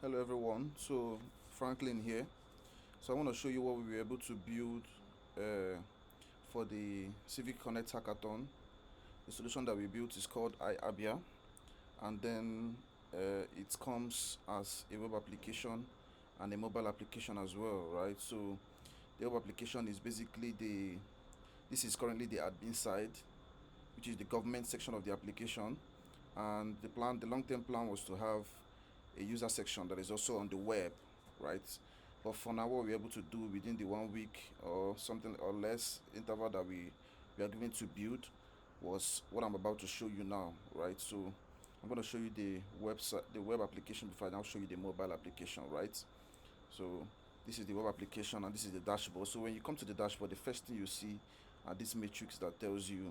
Hello everyone, so Franklin here. So I want to show you what we were able to build for the Civic Connect hackathon. The solution that we built is called iAbia, and then it comes as a web application and a mobile application as well, right? So the web application is basically this is currently the admin side, which is the government section of the application, and the long-term plan was to have a user section that is also on the web, right? But for now, what we're able to do within the 1 week or something or less interval that we are going to build was what I'm about to show you now, right? So I'm going to show you the website, the web application before I now show you the mobile application, right? So this is the web application and this is the dashboard. So when you come to the dashboard, the first thing you see are this matrix that tells you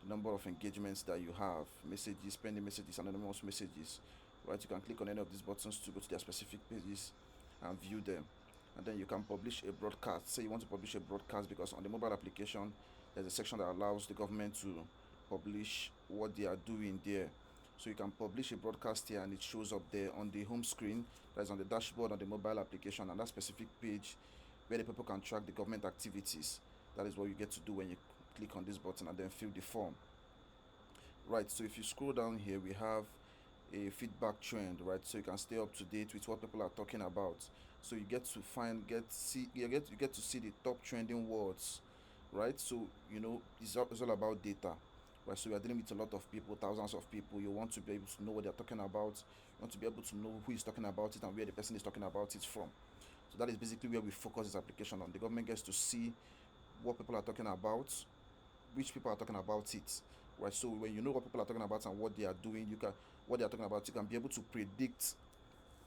the number of engagements that you have, messages, pending messages, anonymous messages, right? You can click on any of these buttons to go to their specific pages and view them. And then you can publish a broadcast. Say you want to publish a broadcast because on the mobile application, there's a section that allows the government to publish what they are doing there. So you can publish a broadcast here and it shows up there on the home screen, that is on the dashboard on the mobile application, and that specific page where the people can track the government activities. That is what you get to do when you click on this button and then fill the form. Right, so if you scroll down here, we have a feedback trend, right? So you can stay up to date with what people are talking about. So you get to you get to see the top trending words, right? So it's all about data, right? So we are dealing with a lot of people, thousands of people. You want to be able to know what they're talking about. You want to be able to know who is talking about it and where the person is talking about it from. So that is basically where we focus this application on. The government gets to see what people are talking about, which people are talking about it, right? So when you know what people are talking about and what they are doing, what they are talking about, you can be able to predict.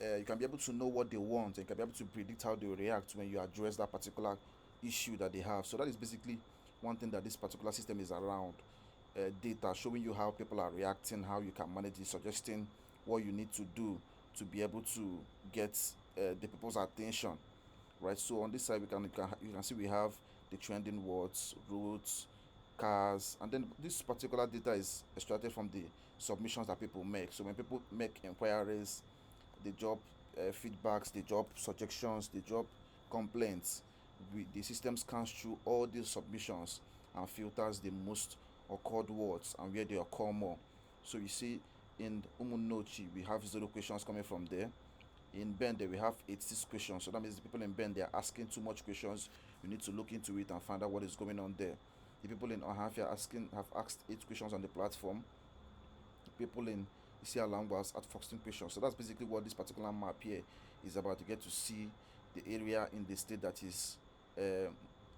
You can be able to know what they want, and you can be able to predict how they will react when you address that particular issue that they have. So that is basically one thing that this particular system is around. Data showing you how people are reacting, how you can manage it, suggesting what you need to do to be able to get the people's attention, right? So on this side, you can see we have the trending words, routes, cars, and then this particular data is extracted from the submissions that people make. So when people make inquiries, the job feedbacks, the job suggestions, the job complaints, the system scans through all these submissions and filters the most occurred words and where they occur more. So you see in Umunochi we have 0 questions coming from there. In Bende we have 86 questions. So that means the people in Bende are asking too much questions. You need to look into it and find out what is going on there. The people in Ohafia have asked 8 questions on the platform. The people in Isialangwa has asked 14 questions. So that's basically what this particular map here is about. You get to see the area in the state that is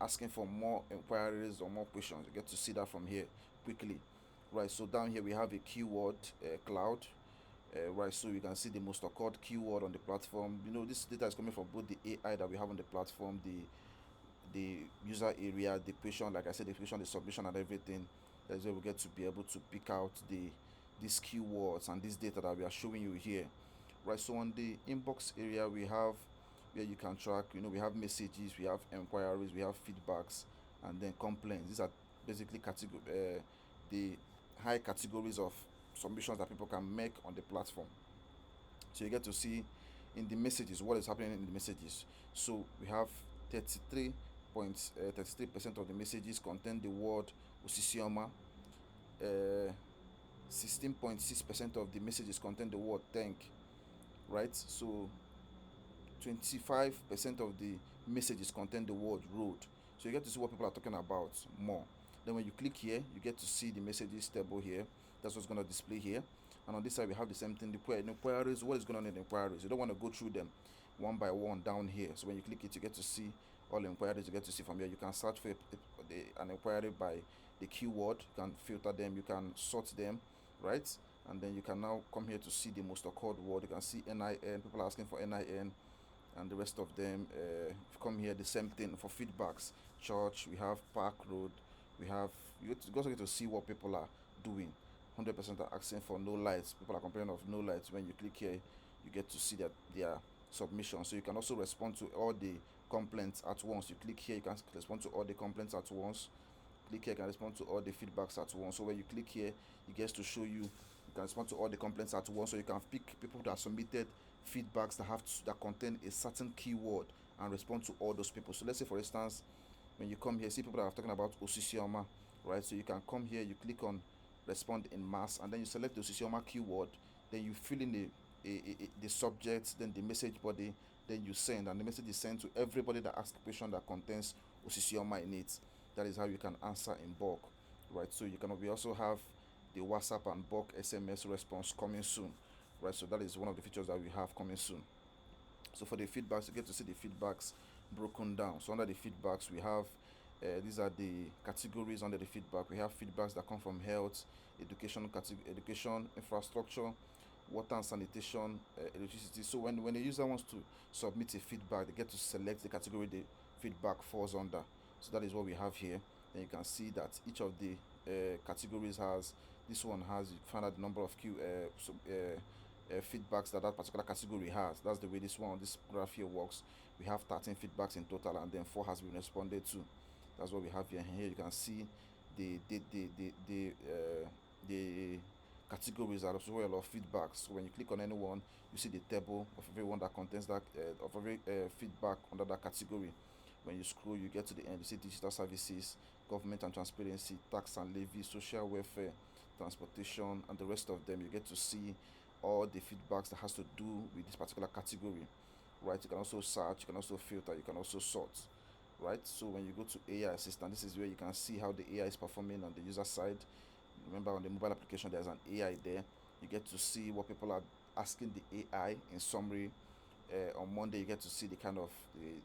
asking for more inquiries or more questions. You get to see that from here quickly. Right, so down here we have a keyword cloud. Right, so you can see the most occurred keyword on the platform. This data is coming from both the AI that we have on the platform, the user area, the question, like I said, the question, the submission, and everything. That's where we get to be able to pick out these keywords and this data that we are showing you here. Right, so on the inbox area, we have where you can track. We have messages, we have inquiries, we have feedbacks, and then complaints. These are basically the high categories of submissions that people can make on the platform. So you get to see in the messages what is happening in the messages. So we have 33% of the messages contain the word Osisioma. 16.6% of the messages contain the word thank, right? So 25% of the messages contain the word road. So you get to see what people are talking about more. Then when you click here, you get to see the messages table here. That's what's going to display here. And on this side, we have the same thing. The inquiries, what is going on in the inquiries? You don't want to go through them one by one down here. So when you click it, you get to see all the inquiries. You get to see from here. You can search for an inquiry by the keyword. You can filter them. You can sort them, right? And then you can now come here to see the most occurred word. You can see NIN. People are asking for NIN and the rest of them. If you come here, the same thing for feedbacks. Church, we have Park Road. You also get to see what people are doing. 100% are asking for no lights. People are complaining of no lights. When you click here, you get to see that their submission. So you can also respond to all the complaints at once. You click here, you can respond to all the complaints at once. Click here, you can respond to all the feedbacks at once. So when you click here, it gets to show you can respond to all the complaints at once. So you can pick people that submitted feedbacks that contain a certain keyword and respond to all those people. So let's say, for instance, when you come here, see people that are talking about Osisioma, right? So you can come here, you click on respond in mass, and then you select the Osisioma keyword, then you fill in the subject, then the message body, then you send, and the message is sent to everybody that asks a question that contains Osisioma in it. That is how you can answer in bulk, right? So we also have the WhatsApp and bulk SMS response coming soon, right? So that is one of the features that we have coming soon. So for the feedbacks, you get to see the feedbacks broken down. So under the feedbacks, we have these are the categories under the feedback. We have feedbacks that come from health, education, infrastructure, water and sanitation, electricity. So when a user wants to submit a feedback, they get to select the category the feedback falls under. So that is what we have here. And you can see that each of the categories has, this one has, you find out the number of feedbacks that particular category has. That's the way this graph here works. We have 13 feedbacks in total, and then 4 has been responded to. That's what we have here. And here you can see the categories are also a lot of feedbacks. So when you click on any one, you see the table of everyone that contains that of every feedback under that category. When you scroll, you get to the end, you see digital services, government and transparency, tax and levy, social welfare, transportation, and the rest of them. You get to see all the feedbacks that has to do with this particular category, right? You can also search, you can also filter, you can also sort, right? So when you go to AI assistant, this is where you can see how the AI is performing on the user side. Remember, on the mobile application there's an AI there. You get to see what people are asking the AI in summary. On Monday you get to see the kind of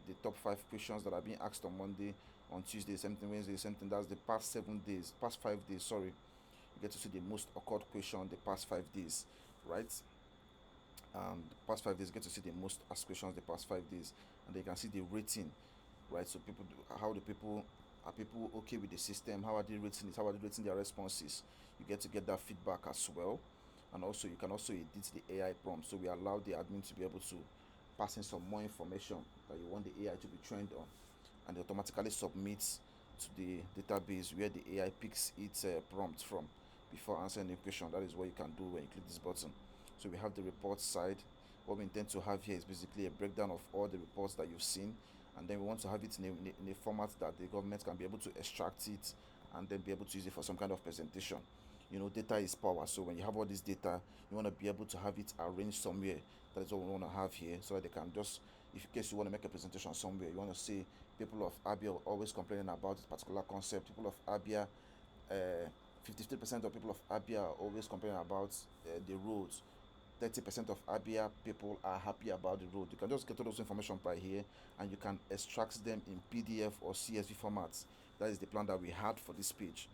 the top 5 questions that are being asked on Monday. On Tuesday same thing, Wednesday same thing. That's the past 5 days, sorry. You get to see the most occurred question the past 5 days, right? And the past 5 days, you get to see the most asked questions the past 5 days, and then you can see the rating, right? So how are people okay with the system? How are they rating it? How are they rating their responses? You get to get that feedback as well. And also you can also edit the AI prompt. So we allow the admin to be able to pass in some more information that you want the AI to be trained on, and it automatically submits to the database where the AI picks its prompt from before answering the question. That is what you can do when you click this button. So we have the report side. What we intend to have here is basically a breakdown of all the reports that you've seen, and then we want to have it in a format that the government can be able to extract it and then be able to use it for some kind of presentation. Data is power. So when you have all this data, you want to be able to have it arranged somewhere. That is what we want to have here, so that they can just, if in case you want to make a presentation somewhere, you want to say people of Abia are always complaining about this particular concept. People of Abia, 53% of people of Abia are always complaining about the roads. 30% of Abia people are happy about the road. You can just get all those information by here, and you can extract them in PDF or CSV formats. That is the plan that we had for this page.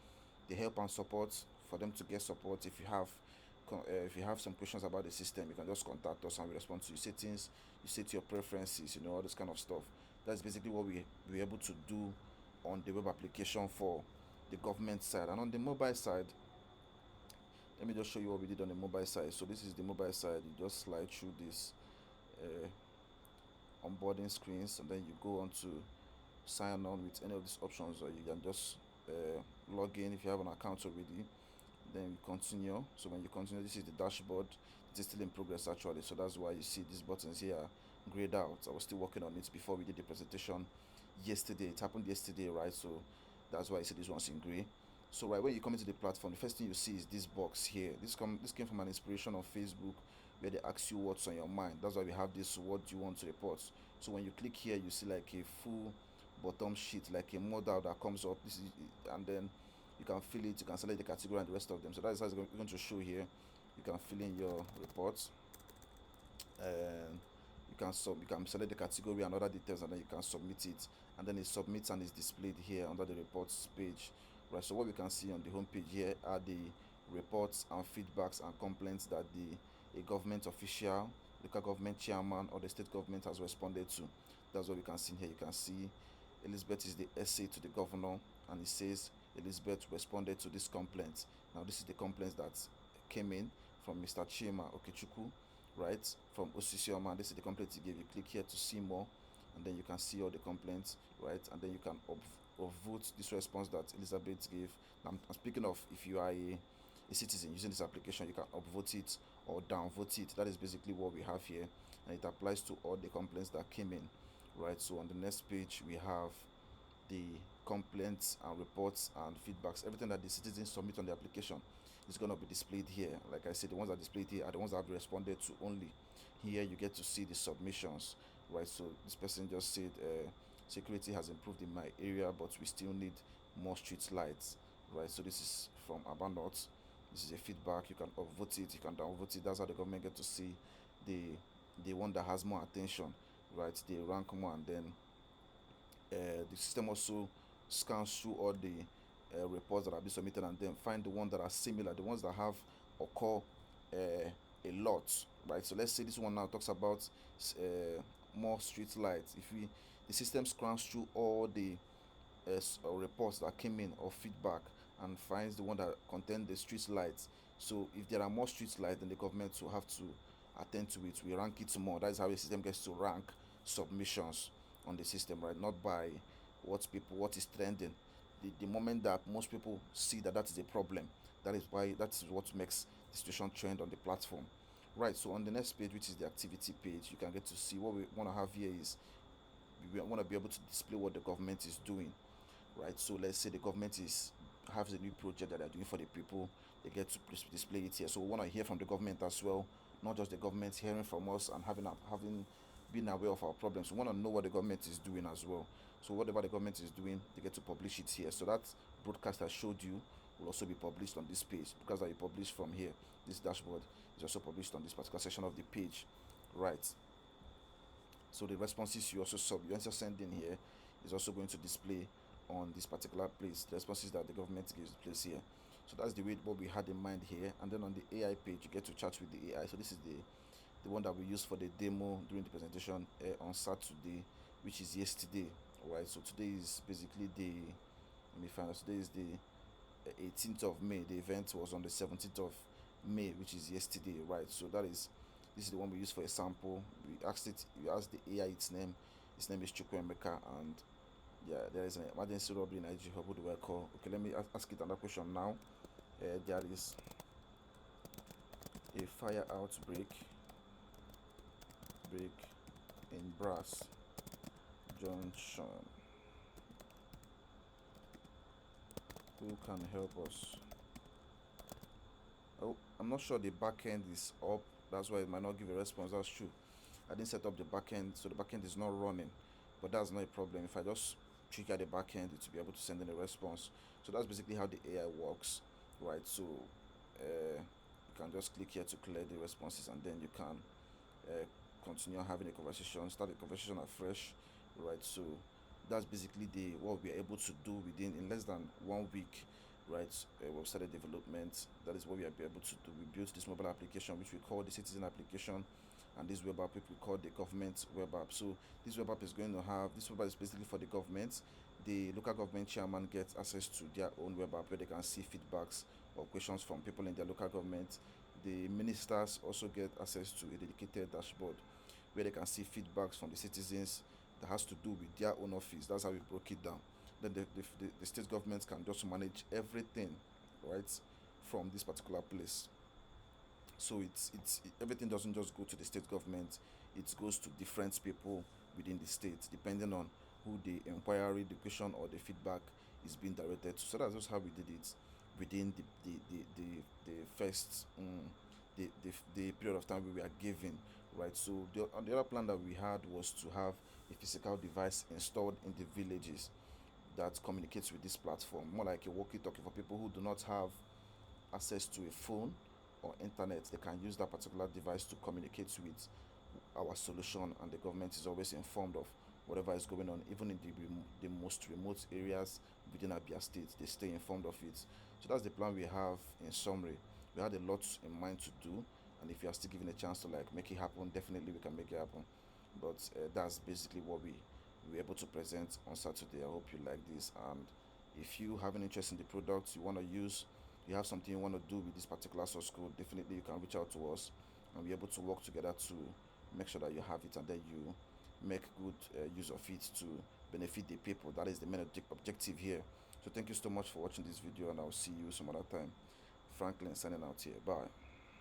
The help and support, for them to get support. If you have some questions about the system, you can just contact us and we respond to your settings. You set your preferences, all this kind of stuff. That's basically what we're able to do on the web application for the government side. And on the mobile side, let me just show you what we did on the mobile side. So this is the mobile side. You just slide through this onboarding screens, and then you go on to sign on with any of these options, or you can just log in if you have an account already. Then you continue. So when you continue, this is the dashboard. It is still in progress actually, so that's why you see these buttons here grayed out. I was still working on it before we did the presentation yesterday. It happened yesterday, right? So that's why I see this one's in gray. So right when you come into the platform, the first thing you see is this box here. This came from an inspiration on Facebook, where they ask you what's on your mind. That's why we have this what do you want to report. So when you click here, you see like a full bottom sheet, like a model that comes up. This is, and then you can fill it, you can select the category and the rest of them. So that is how it's going to show here. You can fill in your reports, and you can select the category and other details, and then you can submit it, and then it submits and is displayed here under the reports page, right? So what we can see on the home page here are the reports and feedbacks and complaints that a government official, local government chairman, or the state government has responded to. That's what we can see here. You can see Elizabeth is the essay to the governor, and it says Elizabeth responded to this complaint. Now this is the complaints that came in from Mr. Chima Okechukwu, right, from Osisioma. This is the complaint he gave. You click here to see more, and then you can see all the complaints, right, and then you can upvote this response that Elizabeth gave. Now, I'm speaking of, if you are a citizen using this application, you can upvote it or downvote it. That is basically what we have here. and it applies to all the complaints that came in, right? So on the next page we have the complaints and reports and feedbacks. Everything that the citizens submit on the application is going to be displayed here. Like I said, the ones that are displayed here are the ones that have been responded to only. Here you get to see the submissions, right? So this person just said security has improved in my area, but we still need more street lights, right? So this is from Abia North. This is a feedback. You can upvote it, you can downvote it. That's how the government get to see the one that has more attention, right? They rank more, and then the system also scans through all the reports that have been submitted and then find the ones that are similar, the ones that have occur a lot, right? So let's say this one now talks about more street lights. If the system scans through all the reports that came in or feedback and finds the one that contain the street lights. So if there are more street lights, then the government will have to attend to it. We rank it more. That is how the system gets to rank submissions on the system, right? Not by what is trending. The moment that most people see that is a problem, that is what makes the situation trend on the platform, right? So on the next page, which is the activity page, you can get to see what we want to have here is we want to be able to display what the government is doing, right? So let's say the government has a new project that they're doing for the people. They get to display it here. So we want to hear from the government as well, not just the government hearing from us and having been aware of our problems. We want to know what the government is doing as well. So whatever the government is doing, they get to publish it here. So that broadcast I showed you will also be published on this page, because that you publish from here. This dashboard is also published on this particular section of the page, right? So the responses you also send in here is also going to display on this particular place. The responses that the government gives place here. So that's the way what we had in mind here. And then on the AI page, you get to chat with the AI. So this is the one that we used for the demo during the presentation on Saturday, which is yesterday, right? So today is basically let me find out. Today is the 18th of May. The event was on the 17th of May, which is yesterday, right? So this is the one we used for a sample. We asked the AI its name. Its name is Chukwuemeka, and yeah, there is an emergency robbery in IG Hub. What do I call? Okay, let me ask it another question now. There is a fire outbreak in Brass Junction. Who can help us? Oh, I'm not sure the backend is up. That's why it might not give a response. That's true. I didn't set up the backend, so the backend is not running. But that's not a problem. If I just trigger the backend, it will be able to send in a response. So that's basically how the AI works, right? So you can just click here to clear the responses, and then you can continue having a conversation, start a conversation afresh, right? So that's basically what we are able to do within in less than 1 week, right? Website development. That is what we are able to do. We built this mobile application, which we call the citizen application, and this web app we call the government web app. So this web app is basically for the government. The local government chairman gets access to their own web app where they can see feedbacks or questions from people in their local government. The ministers also get access to a dedicated dashboard where they can see feedbacks from the citizens that has to do with their own office. That's how we broke it down. Then the state governments can just manage everything, right, from this particular place. So everything doesn't just go to the state government. It goes to different people within the state, depending on who the inquiry, the question, or the feedback is being directed to. So that's just how we did it within the first the period of time we were given, right? So the other plan that we had was to have a physical device installed in the villages that communicates with this platform, more like a walkie-talkie for people who do not have access to a phone or internet. They can use that particular device to communicate with our solution, and the government is always informed of whatever is going on, even in the most remote areas within Abia State. They stay informed of it. So that's the plan we have in summary. We had a lot in mind to do, and if you are still given a chance to make it happen, definitely we can make it happen. But that's basically what we were able to present on Saturday. I hope you like this, and if you have an interest in the products you want to use, you have something you want to do with this particular source code, definitely you can reach out to us, and we're able to work together to make sure that you have it, and then you make good use of it to benefit the people. That is the main objective here. So thank you so much for watching this video, and I'll see you some other time. Franklin signing out here. Bye.